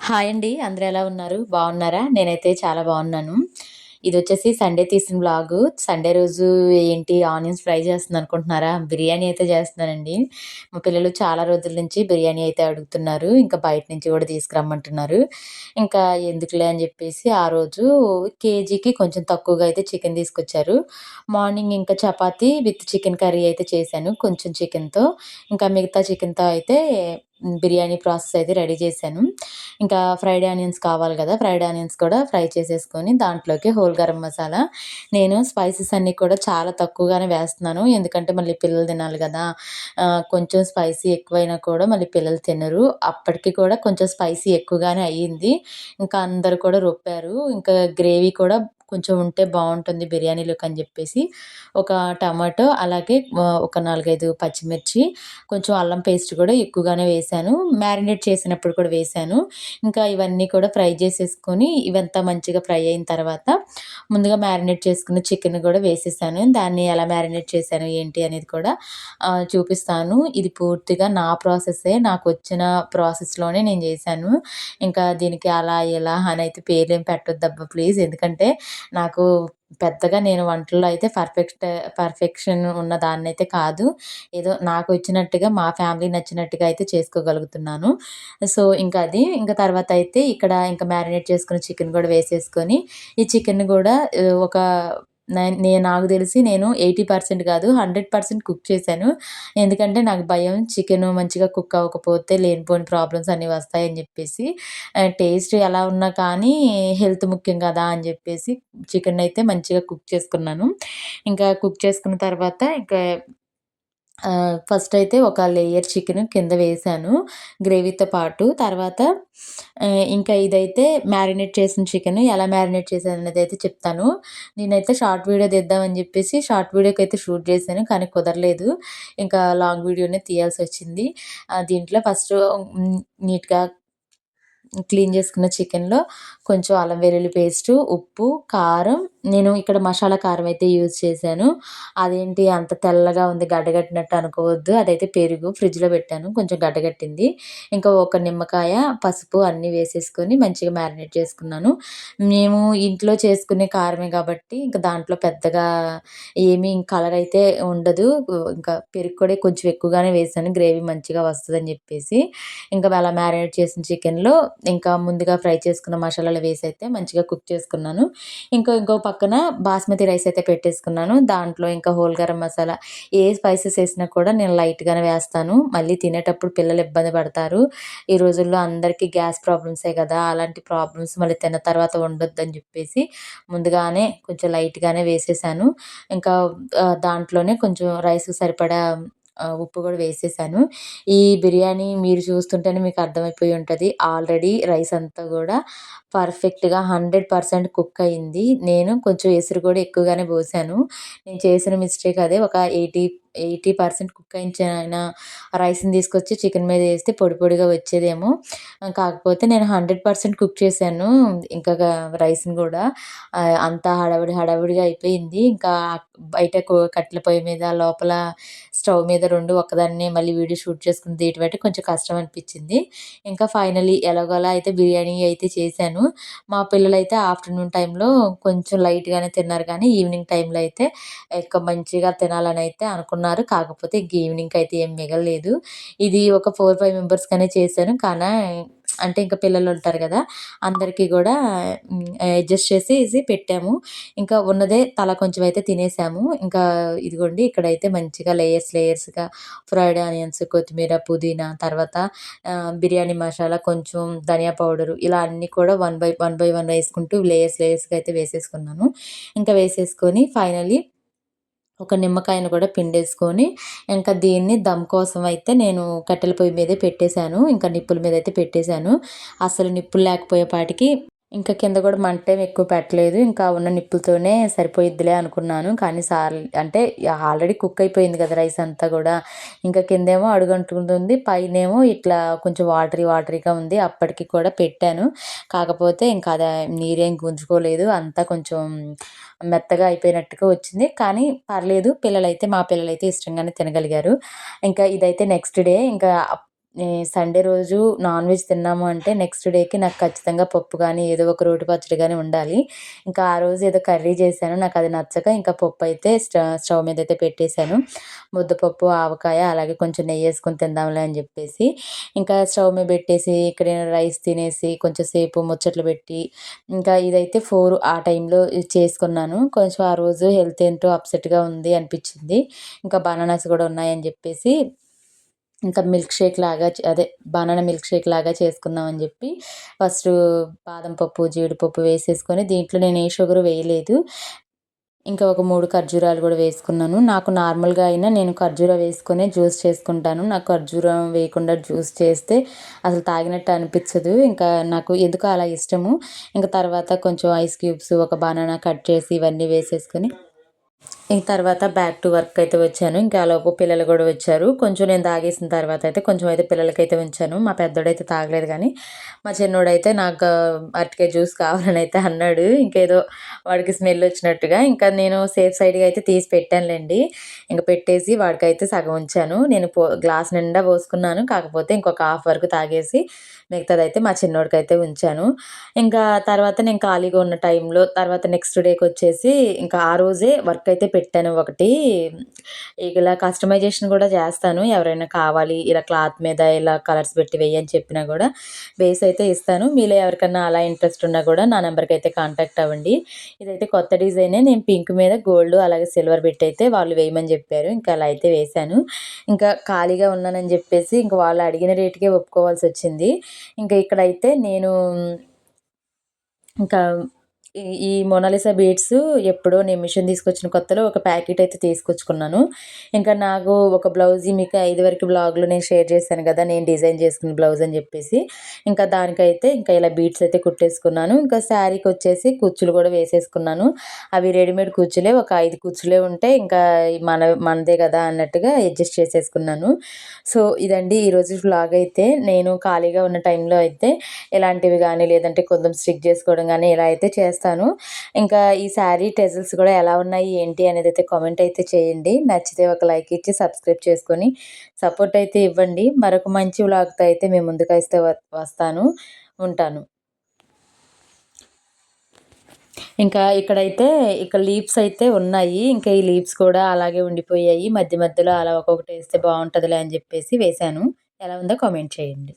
Hi అండి. అందరూ ఎలా ఉన్నారు? బాగున్నారా? నేనైతే చాలా బాగున్నాను. ఇదొచ్చేసి సండే తీసిన వ్లాగు. సండే రోజు ఏంటి ఆనియన్స్ ఫ్రై చేస్తున్నాననుకుంటున్నారా? బిర్యానీ అయితే చేస్తున్నానండి. మా పిల్లలు చాలా రోజుల నుంచి బిర్యానీ అయితే అడుగుతున్నారు. ఇంకా బయట నుంచి కూడా తీసుకురమ్మంటున్నారు. ఇంకా ఎందుకులే అని చెప్పేసి ఆ రోజు కేజీకి కొంచెం తక్కువగా అయితే చికెన్ తీసుకొచ్చారు. మార్నింగ్ ఇంకా చపాతీ విత్ చికెన్ కర్రీ అయితే చేశాను కొంచెం చికెన్‌తో. ఇంకా మిగతా చికెన్‌తో అయితే బిర్యానీ ప్రాసెస్ అయితే రెడీ చేశాను. ఇంకా ఫ్రైడ్ ఆనియన్స్ కావాలి కదా! ఫ్రైడ్ ఆనియన్స్ కూడా ఫ్రై చేసేసుకొని దాంట్లోకి హోల్ గరం మసాలా, నేను స్పైసెస్ అన్నీ కూడా చాలా తక్కువగానే వేస్తున్నాను. ఎందుకంటే మళ్ళీ పిల్లలు తినాలి గదా! కొంచెం స్పైసీ ఎక్కువైనా కూడా మళ్ళీ పిల్లలు తినరు. అప్పటికి కూడా కొంచెం స్పైసీ ఎక్కువగానే అయ్యింది. ఇంకా అందరూ కూడా రొప్పారు. ఇంకా గ్రేవీ కూడా కొంచెం ఉంటే బావుంటుంది బిర్యానీలోకి అని జెప్పేసి ఒక టమాటో అలాగే ఒక 4, 5 పచ్చిమిర్చి, కొంచెం అల్లం పేస్ట్ కూడా ఎక్కువగానే వేశాను. మ్యారినేట్ చేసినప్పుడు కూడా వేశాను. ఇంకా ఇవన్నీ కూడా ఫ్రై చేసేసుకొని ఇవంతా మంచిగా ఫ్రై అయిన తర్వాత ముందుగా మ్యారినేట్ చేసుకున్న చికెన్ కూడా వేసేసాను. దాన్ని ఎలా మ్యారినేట్ చేశాను ఏంటి అనేది కూడా చూపిస్తాను. ఇది పూర్తిగా నా ప్రాసెస్సే. నాకొచ్చిన ప్రాసెస్‌లోనే నేను చేశాను. ఇంకా దీనికి అలా ఇలా అనైతే పేర్లేమి పెట్టొద్దబ్బా ప్లీజ్. ఎందుకంటే నాకు పెద్దగా నేను వంటల్లో అయితే పర్ఫెక్షన్ ఉన్న దాన్నయితే కాదు. ఏదో నాకు వచ్చినట్టుగా మా ఫ్యామిలీ నచ్చినట్టుగా అయితే చేసుకోగలుగుతున్నాను. సో, ఇంకా అది. ఇంక తర్వాతయితే ఇక్కడ ఇంక మ్యారినేట్ చేసుకున్న చికెన్ గూడా వేసేసుకొని, ఈ చికెన్‌ని గూడా ఒక నాకు తెలిసి నేను 80% కాదు 100% కుక్ చేశాను. ఎందుకంటే నాకు భయం చికెను మంచిగా కుక్ అవ్వకపోతే లేనిపోని ప్రాబ్లమ్స్ అన్నీ వస్తాయని జెప్పేసి. టేస్ట్ ఎలా ఉన్నా కానీ హెల్త్ ముఖ్యం గదా! అని జెప్పేసి చికెనయితే మంచిగా కుక్ చేసుకున్నాను. ఇంకా కుక్ చేసుకున్న తర్వాత ఇంకా ఫస్ట్ అయితే ఒక లేయర్ చికెను కింద వేశాను గ్రేవీతో పాటు. తర్వాత ఇంకా ఇదైతే మ్యారినేట్ చేసిన చికెను ఎలా మ్యారినేట్ చేశాననేదైతే చెప్తాను. నేనైతే షార్ట్ వీడియో తీద్దామని జెప్పేసి షార్ట్ వీడియోకైతే షూట్ చేశాను. కానీ కుదరలేదు. ఇంకా లాంగ్ వీడియోనే తీయాల్సొచ్చింది. దీంట్లో ఫస్టు నీట్‌గా క్లీన్ చేసుకున్న చికెన్‌లో కొంచెం అల్లం వెల్లుల్లి పేస్టు, ఉప్పు, కారం, నేను ఇక్కడ మసాలా కారం అయితే యూజ్ చేశాను. అదేంటి అంత తెల్లగా ఉంది గడ్డగట్టినట్టు అనుకోవద్దు. అదైతే పెరుగు ఫ్రిడ్జ్‌లో పెట్టాను. కొంచెం గడ్డగట్టింది. ఇంకా ఒక నిమ్మకాయ, పసుపు అన్నీ వేసేసుకొని మంచిగా మ్యారినేట్ చేసుకున్నాను. మేము ఇంట్లో చేసుకునే కారమే కాబట్టి ఇంక దాంట్లో పెద్దగా ఏమీ కలర్ అయితే ఉండదు. ఇంకా పెరుగు కూడా కొంచెం ఎక్కువగానే వేశాను గ్రేవీ మంచిగా వస్తదని చెప్పేసి. ఇంకా అలా మ్యారినేట్ చేసిన చికెన్‌లో ఇంకా ముందుగా ఫ్రై చేసుకున్న మసాలాలు వేసైతే మంచిగా కుక్ చేసుకున్నాను. ఇంకో పక్కన బాస్మతి రైస్ అయితే పెట్టేసుకున్నాను. దాంట్లో ఇంకా హోల్ గరం మసాలా ఏ స్పైసెస్ ఏసినా కూడా నేను లైట్‌గానే వేస్తాను. మళ్ళీ తినేటప్పుడు పిల్లలు ఇబ్బంది పడతారు. ఈ రోజుల్లో అందరికీ గ్యాస్ ప్రాబ్లమ్సే కదా! అలాంటి ప్రాబ్లమ్స్ మళ్ళీ తిన్న తర్వాత ఉండొద్దని జెప్పేసి ముందుగానే కొంచెం లైట్‌గానే వేసేసాను. ఇంకా దాంట్లోనే కొంచెం రైస్‌కి సరిపడా ఉప్పు గూడా వేసేసాను. ఈ బిర్యానీ మీరు చూస్తుంటేనే మీకు అర్థమైపోయి ఉంటది. ఆల్రెడీ రైస్ అంతా గూడా పర్ఫెక్ట్‌గా 100% కుక్ అయింది. నేను కొంచెం ఎసురు గూడా ఎక్కువగానే పోసాను. నేను చేసిన మిస్టేక్ అదే. ఒక 80% కుక్ అయించిన రైస్‌ని తీసుకొచ్చి చికెన్ మీద ఏస్తే పొడి పొడిగా వచ్చేదేమో. కాకపోతే నేను 100% కుక్ చేశాను. ఇంకా రైస్‌ని గూడా అంతా హడావిడిగా అయిపోయింది. ఇంకా బయట కట్టెల పొయ్యి మీద లోపల స్టవ్ మీద 2 ఒక్కదాన్నే మళ్ళీ వీడియో షూట్ చేసుకొని తీయటం అంటే కొంచెం కష్టం అనిపించింది. ఇంకా ఫైనల్లీ ఎలాగోలా అయితే బిర్యానీ అయితే చేశాను. మా పిల్లలైతే ఆఫ్టర్‌నూన్ టైంలో కొంచెం లైట్‌గానే తిన్నారు కానీ ఈవినింగ్ టైంలో అయితే ఇక మంచిగా తినాలని అయితే అనుకున్నారు. కాకపోతే ఇంక ఈవినింగ్‌కి అయితే ఏం మిగలలేదు. ఇది ఒక 4, 5 మెంబర్స్‌కనే చేశాను. అంటే ఇంక పిల్లలుంటారు గదా! అందరికీ గూడా అడ్జస్ట్ చేసేసి పెట్టాము. ఇంకా ఉన్నదే తలా కొంచెం అయితే తినేసాము. ఇంకా ఇదిగోండి ఇక్కడైతే మంచిగా లేయర్స్‌గా ఫ్రైడ్ ఆనియన్స్, కొత్తిమీర, పుదీనా తర్వాత బిర్యానీ మసాలా, కొంచెం ధనియా పౌడరు ఇలా అన్నీ కూడా వన్ బై వన్ వేసుకుంటూ లేయర్స్‌గా అయితే వేసేసుకున్నాను. ఇంకా వేసేసుకొని ఫైనల్లీ ఒక నిమ్మకాయను కూడా పిండేసుకొని, ఇంకా దీన్ని దమ్ కోసం అయితే నేను కట్టెల పొయ్యి మీదే పెట్టేశాను. ఇంకా నిప్పుల మీదయితే పెట్టేశాను. అసలు నిప్పులు లేకపోయేపాటికి ఇంకా కింద కూడా మంటేమి ఎక్కువ పెట్టలేదు. ఇంకా ఉన్న నిప్పులతోనే సరిపోయిద్దిలే అనుకున్నాను. కానీ అంటే ఆల్రెడీ కుక్ అయిపోయింది కదా రైస్ అంతా గూడా. ఇంకా కిందేమో అడుగంటుతుంది. పైనేమో ఇట్లా కొంచెం వాటరీగా ఉంది. అప్పటికి కూడా పెట్టాను. కాకపోతే ఇంకా అది నీరేం గుంజుకోలేదు. అంతా కొంచెం మెత్తగా అయిపోయినట్టుగా వచ్చింది. కానీ పర్లేదు మా పిల్లలైతే ఇష్టంగానే తినగలిగారు. ఇంకా ఇదైతే నెక్స్ట్ డే ఇంకా సండే రోజు నాన్ వెజ్ తిన్నాము అంటే నెక్స్ట్ డేకి నాకు ఖచ్చితంగా పప్పు గానీ, ఏదో ఒక రోటి పచ్చడి గానీ ఉండాలి. ఇంకా ఆ రోజు ఏదో కర్రీ చేశాను. నాకది నచ్చక ఇంకా పప్పయితే స్టవ్ మీదయితే పెట్టేశాను. ముద్దపప్పు, ఆవకాయ అలాగే కొంచెం నెయ్యేసుకొని తిందాంలే అని జెప్పేసి. ఇంకా స్టవ్ మీద పెట్టేసి ఇక్కడ నేను రైస్ తినేసి కొంచెం సేపు ముచ్చట్లు పెట్టి, ఇంకా ఇదైతే 4 ఆ టైంలో ఇది చేసుకున్నాను. కొంచెం ఆ రోజు హెల్త్ ఏంటో అప్సెట్‌గా ఉంది అనిపిచ్చింది. ఇంకా బనానాస్ గూడా ఉన్నాయని జెప్పేసి ఇంకా మిల్క్ షేక్ లాగా అదే బనానా మిల్క్ షేక్ లాగా చేసుకుందాం అని జెప్పి ఫస్టు బాదం పప్పు, జీడిపప్పు వేసేసుకొని దీంట్లో నేను ఏ షుగరు వేయలేదు. ఇంకా ఒక 3 ఖర్జూరాలు గూడా వేసుకున్నాను. నాకు నార్మల్‌గా అయినా నేను ఖర్జూర వేసుకొనే జ్యూస్ చేసుకుంటాను. నాకు ఖర్జూరం వేయకుండా జ్యూస్ చేస్తే అసలు తాగినట్టు అనిపిచ్చదు. ఇంకా నాకు ఎందుకో అలా ఇష్టము. ఇంక తర్వాత కొంచెం ఐస్ క్యూబ్స్, ఒక బనానా కట్ చేసి ఇవన్నీ వేసేసుకొని ఇంక తర్వాత బ్యాక్ టు వర్క్ అయితే వచ్చాను. ఇంకా ఆలోపు పిల్లలు గూడా వచ్చారు. కొంచెం నేను తాగేసిన తర్వాత అయితే కొంచెం అయితే పిల్లలకైతే ఉంచాను. మా పెద్దోడైతే తాగలేదు గానీ, మా చిన్నోడైతే నాకు అరటికాయ జ్యూస్ కావాలనైతే అన్నాడు. ఇంకేదో వాడికి స్మెల్ వచ్చినట్టుగా. ఇంకా నేను సేఫ్ సైడ్‌గా అయితే తీసి పెట్టానులెండి. ఇంక పెట్టేసి వాడికైతే సగం ఉంచాను. నేను గ్లాస్ నిండా పోసుకున్నాను. కాకపోతే ఇంకొక హాఫ్ వరకు తాగేసి మిగతాదైతే మా చిన్నోడికైతే ఉంచాను. ఇంకా తర్వాత నేను ఖాళీగా ఉన్న టైంలో తర్వాత నెక్స్ట్ డేకొచ్చేసి ఇంకా ఆ రోజే వర్క్ అయితే పెట్టాను ఒకటి. ఇలా కస్టమైజేషన్ గూడా చేస్తాను. ఎవరైనా కావాలి ఇలా క్లాత్ మీద ఇలా కలర్స్ పెట్టి వెయ్యని చెప్పినా గూడా వేసైతే ఇస్తాను. మీలో ఎవరికన్నా అలా ఇంట్రెస్ట్ ఉన్నా గూడా నా నంబర్‌కైతే కాంటాక్ట్ అవ్వండి. ఇదైతే కొత్త డిజైనే. నేను పింక్ మీద గోల్డ్ అలాగే సిల్వర్ బిట్టయితే వాళ్ళు వేయమని జెప్పారు. ఇంకా అలా అయితే వేశాను. ఇంకా ఖాళీగా ఉన్నానని జెప్పేసి ఇంక వాళ్ళు అడిగిన రేట్‌కే ఒప్పుకోవాల్సొచ్చింది. ఇంకా ఇక్కడైతే నేను ఇంకా ఈ మొనాలిసా బీడ్స్ ఎప్పుడో నేను మిషన్ తీసుకొచ్చిన కొత్తలో ఒక ప్యాకెట్ అయితే తీసుకొచ్చుకున్నాను. ఇంకా నాకు ఒక బ్లౌజ్ మీకు ఇదివరకు వ్లాగ్‌లో నేను షేర్ చేశాను గదా! నేను డిజైన్ చేసుకున్న బ్లౌజ్ అని జెప్పేసి. ఇంకా దానికైతే ఇంకా ఇలా బీడ్స్ అయితే కుట్టేసుకున్నాను. ఇంకా శారీకొచ్చేసి కుచ్చులు గూడా వేసేసుకున్నాను. అవి రెడీమేడ్ కుచ్చులే ఒక 5 కుచ్చులే ఉంటే ఇంకా మనదే గదా! అన్నట్టుగా అడ్జస్ట్ చేసేసుకున్నాను. సో, ఇదండి ఈరోజు వ్లాగ్ అయితే. నేను ఖాళీగా ఉన్న టైంలో అయితే ఇలాంటివి గానీ, లేదంటే కొంచెం స్టిక్ జేసుకోవడం గానీ, ఇలా అయితే చేస్తాను. ఇంకా ఈ శారీ టెజిల్స్ గూడా ఎలా ఉన్నాయి, ఏంటి అనేదైతే కామెంట్ అయితే చేయండి. నచ్చితే ఒక లైక్ ఇచ్చి, సబ్స్క్రైబ్ చేసుకొని, సపోర్ట్ అయితే ఇవ్వండి. మరొక మంచి వ్లాగ్‌తో అయితే మీ ముందుకైతే వస్తాను. ఉంటాను. ఇంకా ఇక్కడైతే లీవ్స్ అయితే ఉన్నాయి. ఇంకా ఈ లీవ్స్ కూడా అలాగే ఉండిపోయాయి. మధ్య మధ్యలో అలా ఒక్కొక్కటేస్తే బావుంటదిలే అని జెప్పేసి వేశాను. ఎలా ఉందో కామెంట్ చేయండి.